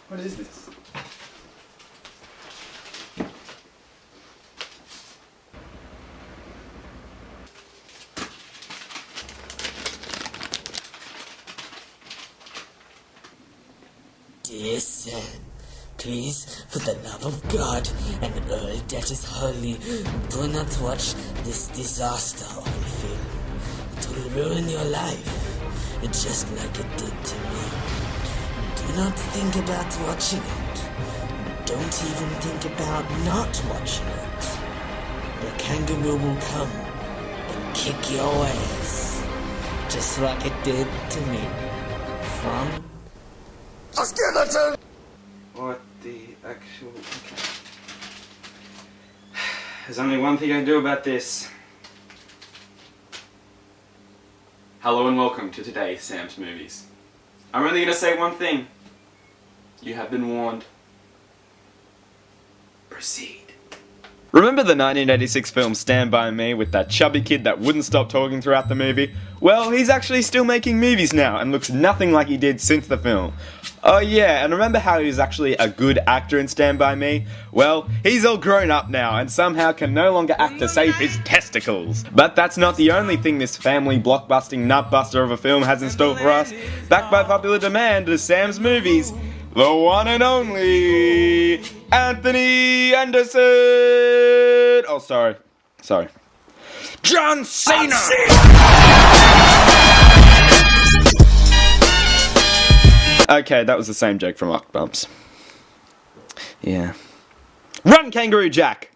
What is this? Dear Sam, please, for the love of God and all that is holy, do not watch this disaster film. It will ruin your life, just like it did to me. Do not think about watching it. Don't even think about not watching it. The kangaroo will come and kick your ass, just like it did to me. From What the actual... Okay. There's only one thing I can do about this. Hello and welcome to today's Sam's Movies. I'm only going to say one thing. You have been warned. Proceed. Remember the 1986 film Stand By Me with that chubby kid that wouldn't stop talking throughout the movie? Well, he's actually still making movies now and looks nothing like he did since the film. Oh yeah, and remember how he was actually a good actor in Stand By Me? Well, he's all grown up now and somehow can no longer act to save his testicles. But that's not the only thing this family blockbusting nutbuster of a film has in store for us. Backed by popular demand is Sam's Movies, the one and only Anthony Anderson! Oh, sorry. John Cena! Okay, that was the same joke from Lock Bumps. Yeah. Run, Kangaroo Jack!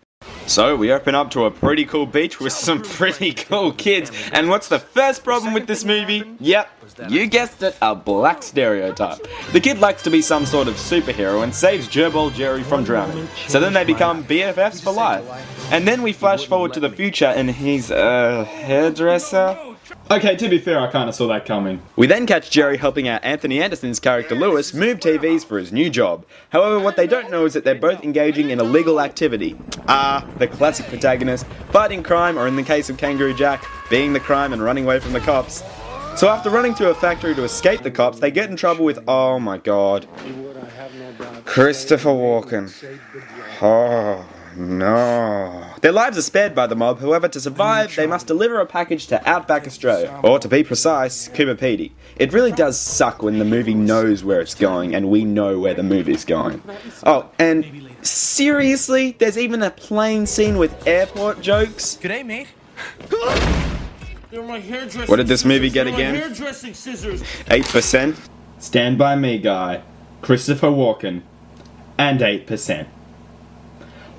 So, we open up to a pretty cool beach with some pretty cool kids. And what's the first problem with this movie? Yep, you guessed it, a black stereotype. The kid likes to be some sort of superhero and saves Gerbil Jerry from drowning. So then they become BFFs for life. And then we flash forward to the future and he's a hairdresser? Okay, to be fair, I kinda saw that coming. We then catch Jerry helping out Anthony Anderson's character Lewis move TVs for his new job. However, what they don't know is that they're both engaging in illegal activity. The classic protagonist, fighting crime, or in the case of Kangaroo Jack, being the crime and running away from the cops. So after running through a factory to escape the cops, they get in trouble with, oh my god, Christopher Walken. Oh no. Their lives are spared by the mob, however to survive they must deliver a package to Outback Australia, or to be precise, Coober Pedy. It really does suck when the movie knows where it's going and we know where the movie's going. Oh, and seriously, there's even a plane scene with airport jokes? G'day, mate. They're my hairdressing What did this movie get again? hairdressing scissors. 8%. Stand By Me guy, Christopher Walken, and 8%.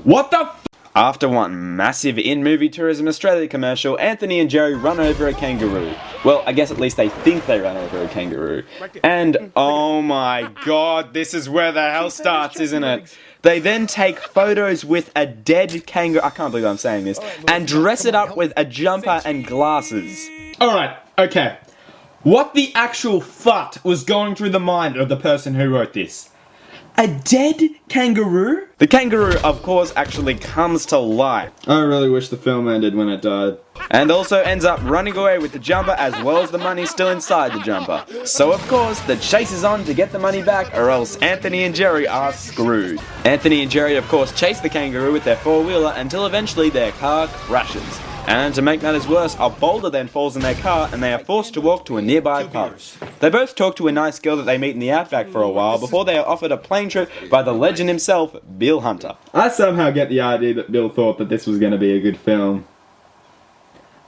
What the f? After one massive in-movie Tourism Australia commercial, Anthony and Jerry run over a kangaroo. Well, I guess at least they think they run over a kangaroo. And oh my god, this is where the hell starts, isn't it? They then take photos with a dead kangaroo, I can't believe I'm saying this, and dress it up with a jumper and glasses. Alright, okay. What the actual fut was going through the mind of the person who wrote this? A dead kangaroo? The kangaroo, of course, actually comes to life. I really wish the film ended when it died. And also ends up running away with the jumper as well as the money still inside the jumper. So of course, the chase is on to get the money back or else Anthony and Jerry are screwed. Anthony and Jerry, of course, chase the kangaroo with their four-wheeler until eventually their car crashes. And to make matters worse, a boulder then falls in their car and they are forced to walk to a nearby pub. They both talk to a nice girl that they meet in the outback for a while before they are offered a plane trip by the legend himself, Bill Hunter. I somehow get the idea that Bill thought that this was going to be a good film.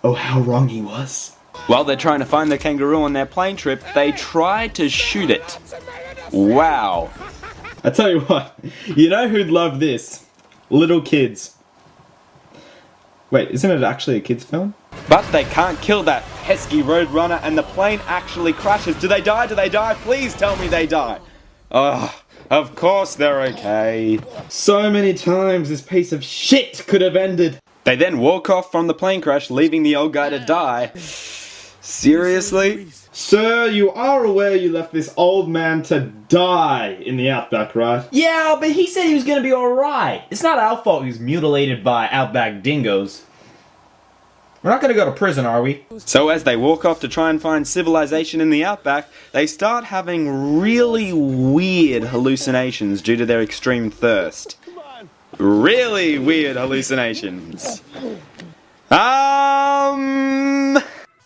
Oh, how wrong he was. While they're trying to find the kangaroo on their plane trip, they try to shoot it. Wow. I tell you what, you know who'd love this? Little kids. Wait, isn't it actually a kids' film? But they can't kill that pesky roadrunner and the plane actually crashes. Do they die? Do they die? Please tell me they die. Oh, of course they're okay. So many times this piece of shit could have ended. They then walk off from the plane crash, leaving the old guy to die. Seriously? Sir, you are aware you left this old man to die in the outback, right? Yeah, but he said he was gonna be alright. It's not our fault he was mutilated by outback dingoes. We're not gonna go to prison, are we? So as they walk off to try and find civilization in the outback, they start having really weird hallucinations due to their extreme thirst. Really weird hallucinations.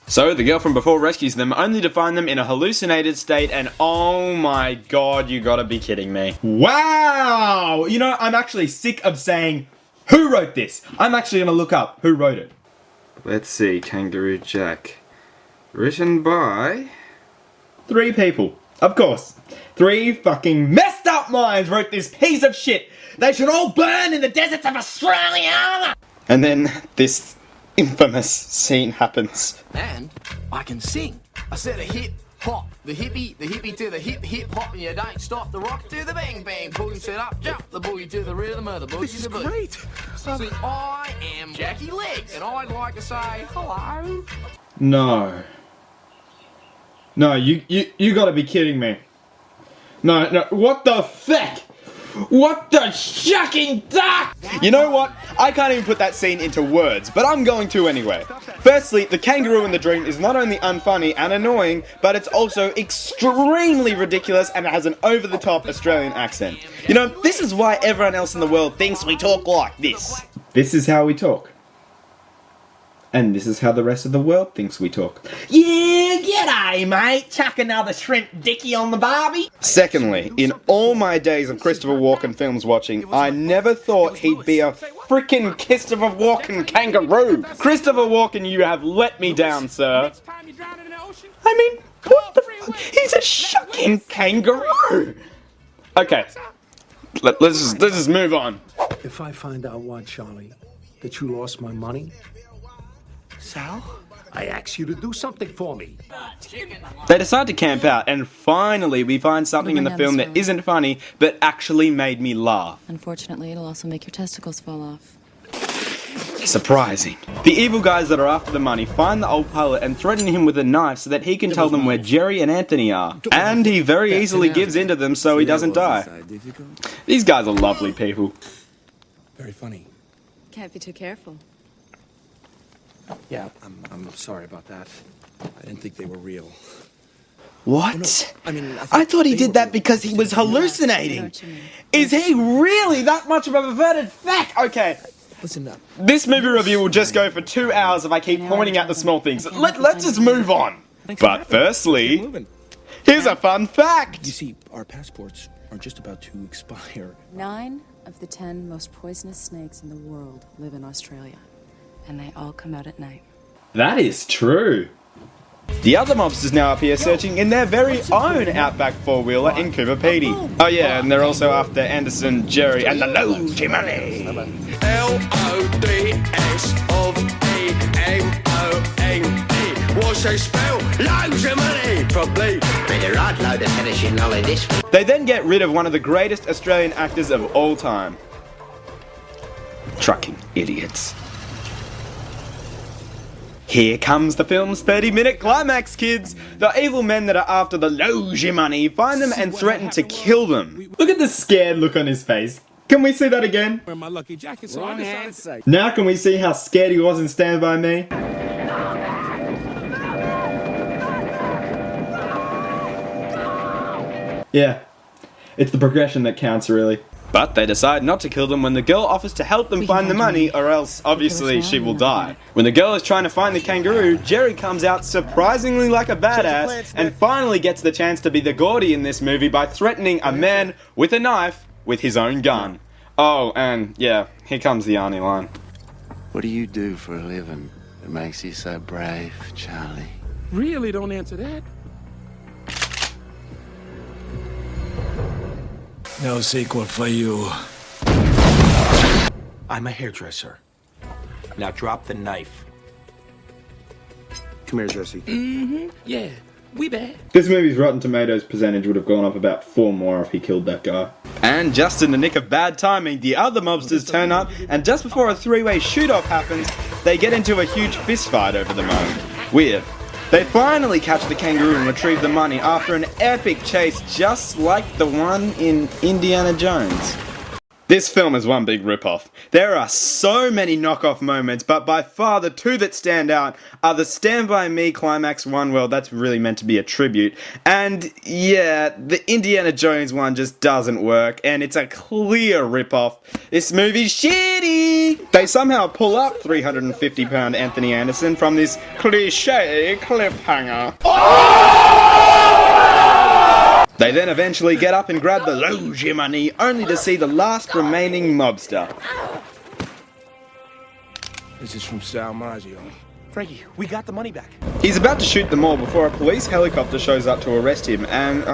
So the girl from before rescues them, only to find them in a hallucinated state, and oh my god, you gotta be kidding me. Wow! You know, I'm actually sick of saying, who wrote this? I'm actually gonna look up who wrote it. Let's see, Kangaroo Jack. Written by 3 people. Of course. 3 fucking messed up minds wrote this piece of shit. They should all burn in the deserts of Australia! And then this infamous scene happens. And I can sing. I said a hip hop, the hippie to the hip hop, and you don't stop the rock to the bang bang boogie, set up, jump the boogie to the rhythm of the boogie. This is great. See, I am Jackie Legs, and I'd like to say hello. No. No, you gotta be kidding me. No, what the feck? What the shucking duck? You know what? I can't even put that scene into words, but I'm going to anyway. Firstly, the kangaroo in the dream is not only unfunny and annoying, but it's also extremely ridiculous and it has an over-the-top Australian accent. You know, this is why everyone else in the world thinks we talk like this. This is how we talk. And this is how the rest of the world thinks we talk. Yeah, g'day, mate. Chuck another shrimp dicky on the barbie. Secondly, in all my days of Christopher Walken films watching, I never thought he'd be a frickin' Christopher Walken kangaroo. Christopher Walken, you have let me down, sir. I mean, what the fuck? He's a shucking kangaroo. Okay, let's just move on. If I find out what, Charlie, that you lost my money, Sal, I ask you to do something for me. They decide to camp out, and finally we find something in the film that isn't funny, but actually made me laugh. Unfortunately, it'll also make your testicles fall off. Surprising. The evil guys that are after the money find the old pilot and threaten him with a knife so that he can tell them where Jerry and Anthony are. And he very easily gives in to them so he doesn't die. These guys are lovely people. Very funny. Can't be too careful. Yeah, I'm sorry about that. I didn't think they were real. What? I thought he did that because he was hallucinating. Is he really that much of a perverted feck? Okay. Listen up. This movie review will just go for 2 hours if I keep pointing out the small things. Let's just move on. But firstly, here's a fun fact. You see, our passports are just about to expire. 9 of the 10 most poisonous snakes in the world live in Australia. And they all come out at night. That is true. The other mobsters now appear searching in their very own Outback 4-wheeler in Cooper Pedy. Oh yeah, and they're also after Anderson, Jerry, and the Logie Money. L-O-D-S-O-V-E-M-O-N-E. What's they spell? Loads of money! Probably. Been a right load of finishing knowledge this. They then get rid of one of the greatest Australian actors of all time. Trucking idiots. Here comes the film's 30-minute climax, kids! The evil men that are after the Logie Money find them and threaten to kill them. Look at the scared look on his face. Can we see that again? My lucky jacket, so I decided. Now can we see how scared he was in Stand By Me? Yeah, it's the progression that counts, really. But they decide not to kill them when the girl offers to help them find the money, or else, obviously, she will die. When the girl is trying to find the kangaroo, Jerry comes out surprisingly like a badass, and finally gets the chance to be the Gordy in this movie by threatening a man with a knife with his own gun. Oh, and yeah, here comes the Arnie line. What do you do for a living that makes you so brave, Charlie? Really don't answer that. No sequel for you. I'm a hairdresser. Now drop the knife. Come here, Jesse. Yeah, we bad. This movie's Rotten Tomatoes percentage would have gone up about 4 more if he killed that guy. And just in the nick of bad timing, the other mobsters turn up, and just before a 3-way shoot-off happens, they get into a huge fist fight over the money. Weird. They finally catch the kangaroo and retrieve the money after an epic chase just like the one in Indiana Jones. This film is one big rip-off. There are so many knockoff moments, but by far the two that stand out are the Stand By Me climax one, well, that's really meant to be a tribute, and yeah, the Indiana Jones one just doesn't work, and it's a clear rip-off. This movie's shitty! They somehow pull up 350-pound Anthony Anderson from this cliché cliffhanger. They then eventually get up and grab the Loge money, only to see the last remaining mobster. This is from Sal Maggio. Frankie, we got the money back. He's about to shoot them all before a police helicopter shows up to arrest him, and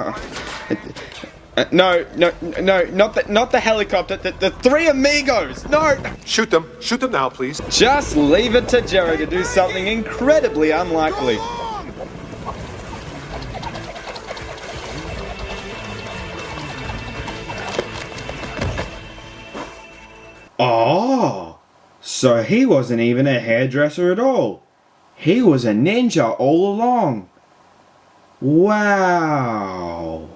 no, not the helicopter, the three amigos, no! Shoot them now, please. Just leave it to Jerry to do something incredibly unlikely. Oh, so he wasn't even a hairdresser at all. He was a ninja all along. Wow.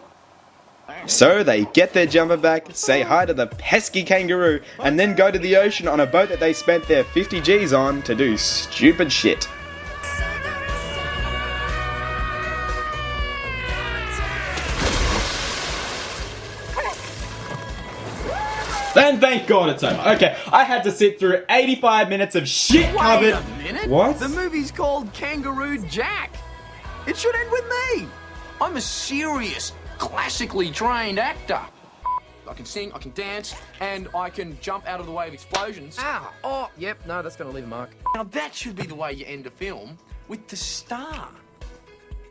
So they get their jumper back, say hi to the pesky kangaroo, and then go to the ocean on a boat that they spent their 50 G's on to do stupid shit. And thank God it's over. Okay, I had to sit through 85 minutes of shit covered. Wait a minute. What? The movie's called Kangaroo Jack. It should end with me. I'm a serious, classically trained actor. I can sing, I can dance, and I can jump out of the way of explosions. Ow! Oh, yep, no, that's gonna leave a mark. Now that should be the way you end a film, with the star.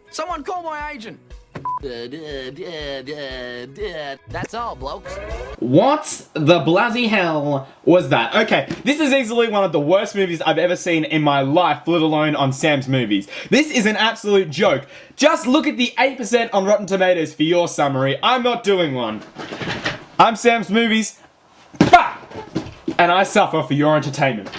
Someone call my agent. That's all, blokes. What the bloody hell was that? Okay, this is easily one of the worst movies I've ever seen in my life, let alone on Sam's Movies. This is an absolute joke. Just look at the 8% on Rotten Tomatoes for your summary. I'm not doing one. I'm Sam's Movies, and I suffer for your entertainment.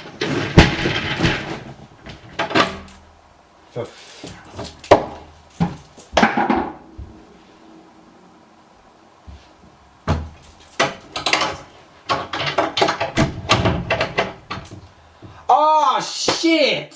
Oh shit!